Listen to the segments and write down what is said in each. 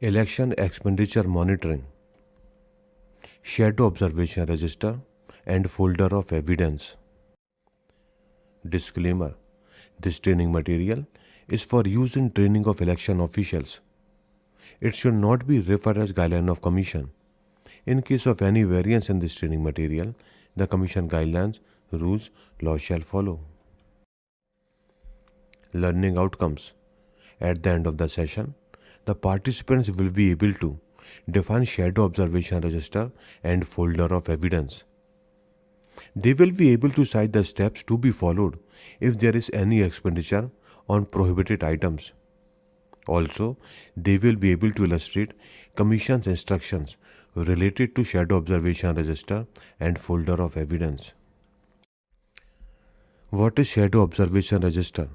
Election expenditure monitoring, shadow observation register, and folder of evidence. Disclaimer: this training material is for use in training of election officials. It should not be referred as guideline of commission. In case of any variance in this training material, the commission guidelines, rules, law shall follow. Learning outcomes. At the end of the session, the participants will be able to define shadow observation register and folder of evidence. They will be able to cite the steps to be followed if there is any expenditure on prohibited items. Also, they will be able to illustrate Commission's instructions related to shadow observation register and folder of evidence. What is shadow observation register?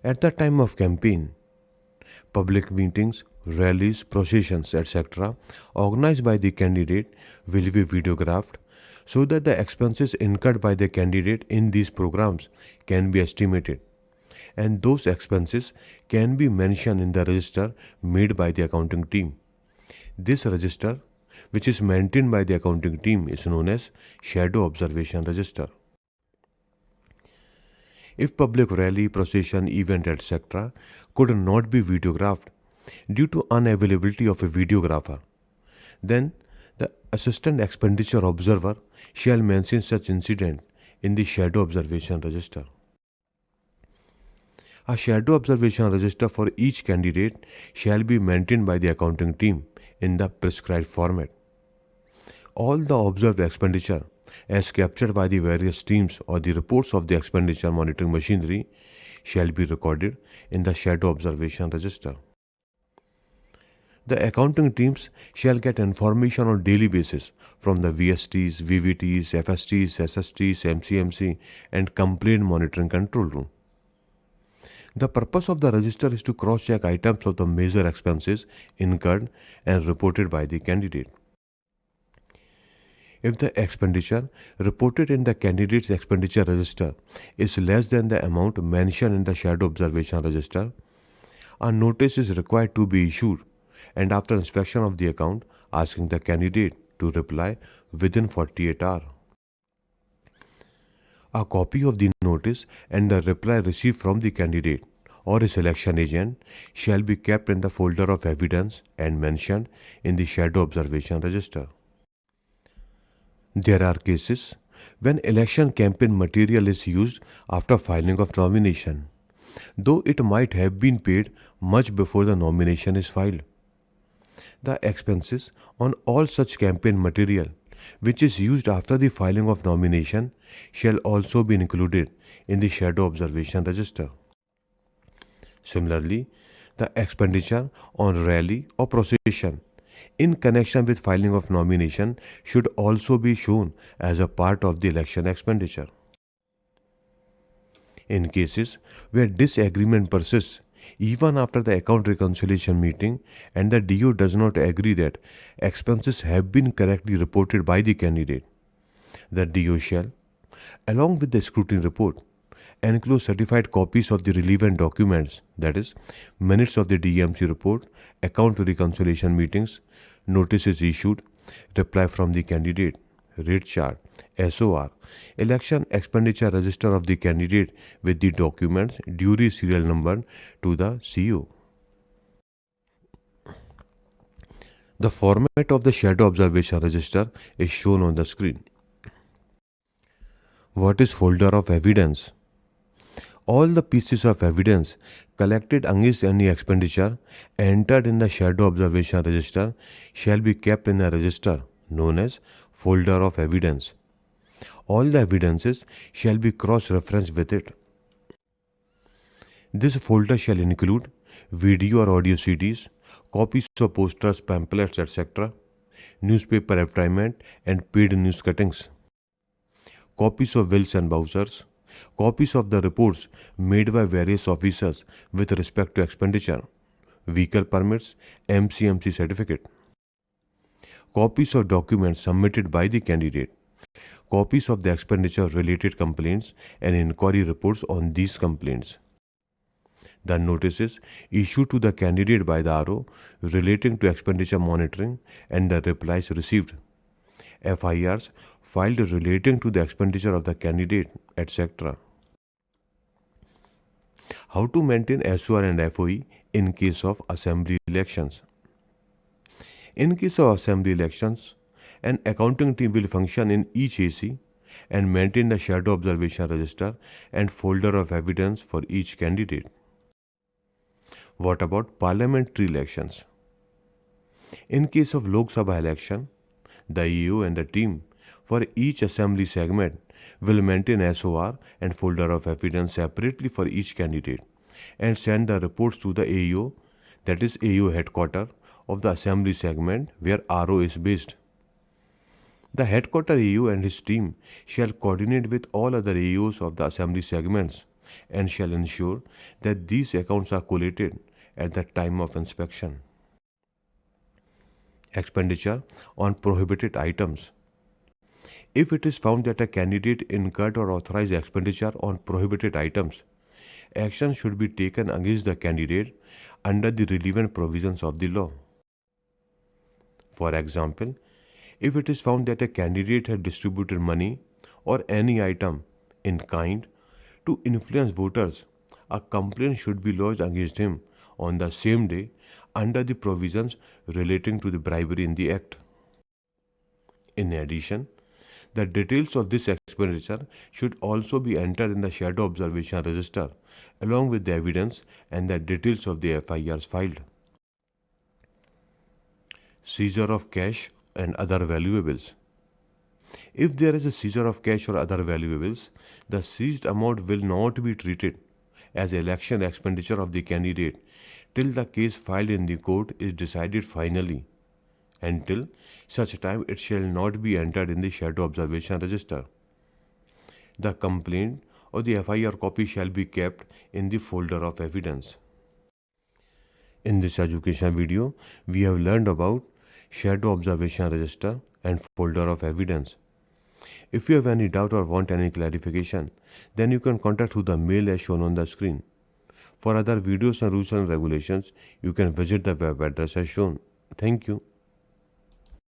At the time of campaign, public meetings, rallies, processions, etc., organized by the candidate will be videographed so that the expenses incurred by the candidate in these programs can be estimated, and those expenses can be mentioned in the register made by the accounting team. This register, which is maintained by the accounting team, is known as shadow observation register. If public rally, procession, event, etc. could not be videographed due to unavailability of a videographer, then the assistant expenditure observer shall mention such incident in the shadow observation register. A shadow observation register for each candidate shall be maintained by the accounting team in the prescribed format. All the observed expenditure as captured by the various teams or the reports of the expenditure monitoring machinery shall be recorded in the shadow observation register. The accounting teams shall get information on daily basis from the VSTs, VVTs, FSTs, SSTs, MCMC and complaint monitoring control room. The purpose of the register is to cross-check items of the major expenses incurred and reported by the candidate. If the expenditure reported in the candidate's expenditure register is less than the amount mentioned in the shadow observation register, a notice is required to be issued, and after inspection of the account, asking the candidate to reply within 48 hours. A copy of the notice and the reply received from the candidate or his election agent shall be kept in the folder of evidence and mentioned in the shadow observation register. There are cases when election campaign material is used after filing of nomination, though it might have been paid much before the nomination is filed. The expenses on all such campaign material which is used after the filing of nomination shall also be included in the shadow observation register. Similarly, the expenditure on rally or procession in connection with filing of nomination should also be shown as a part of the election expenditure. In cases where disagreement persists even after the account reconciliation meeting and the DO does not agree that expenses have been correctly reported by the candidate, the DO shall, along with the scrutiny report, enclose certified copies of the relevant documents, that is, minutes of the DMC report, account reconciliation meetings, notices issued, reply from the candidate, rate chart, SOR, election expenditure register of the candidate with the documents duly serial number to the CO. The format of the shadow observation register is shown on the screen. What is folder of evidence? All the pieces of evidence collected against any expenditure entered in the shadow observation register shall be kept in a register known as folder of evidence. All the evidences shall be cross-referenced with it. This folder shall include video or audio CDs, copies of posters, pamphlets, etc., newspaper advertisement and paid news cuttings, copies of wills and vouchers, copies of the reports made by various officers with respect to expenditure, vehicle permits, MCMC certificate, copies of documents submitted by the candidate, copies of the expenditure related complaints and inquiry reports on these complaints. The notices issued to the candidate by the RO relating to expenditure monitoring and the replies received. FIRs filed relating to the expenditure of the candidate, etc. How to maintain SOR and FOE in case of assembly elections. In case of assembly elections, an accounting team will function in each AC and maintain the shadow observation register and folder of evidence for each candidate. What about parliamentary elections? In case of Lok Sabha election, the EO and the team for each assembly segment will maintain SOR and folder of evidence separately for each candidate and send the reports to the AEO, that is AEO headquarters of the assembly segment where RO is based. The headquarter AEO and his team shall coordinate with all other AEOs of the assembly segments and shall ensure that these accounts are collated at the time of inspection. Expenditure on prohibited items. If it is found that a candidate incurred or authorized expenditure on prohibited items, action should be taken against the candidate under the relevant provisions of the law. For example, if it is found that a candidate had distributed money or any item in kind to influence voters, a complaint should be lodged against him on the same day under the provisions relating to the bribery in the Act. In addition, the details of this expenditure should also be entered in the shadow observation register along with the evidence and the details of the FIRs filed. Seizure of cash and other valuables. If there is a seizure of cash or other valuables, the seized amount will not be treated as election expenditure of the candidate till the case filed in the court is decided finally. Until such time it shall not be entered in the shadow observation register. The complaint or the FIR copy shall be kept in the folder of evidence. In this education video, we have learned about shadow observation register and folder of evidence. If you have any doubt or want any clarification, then you can contact through the mail as shown on the screen. For other videos and rules and regulations, you can visit the web address as shown. Thank you.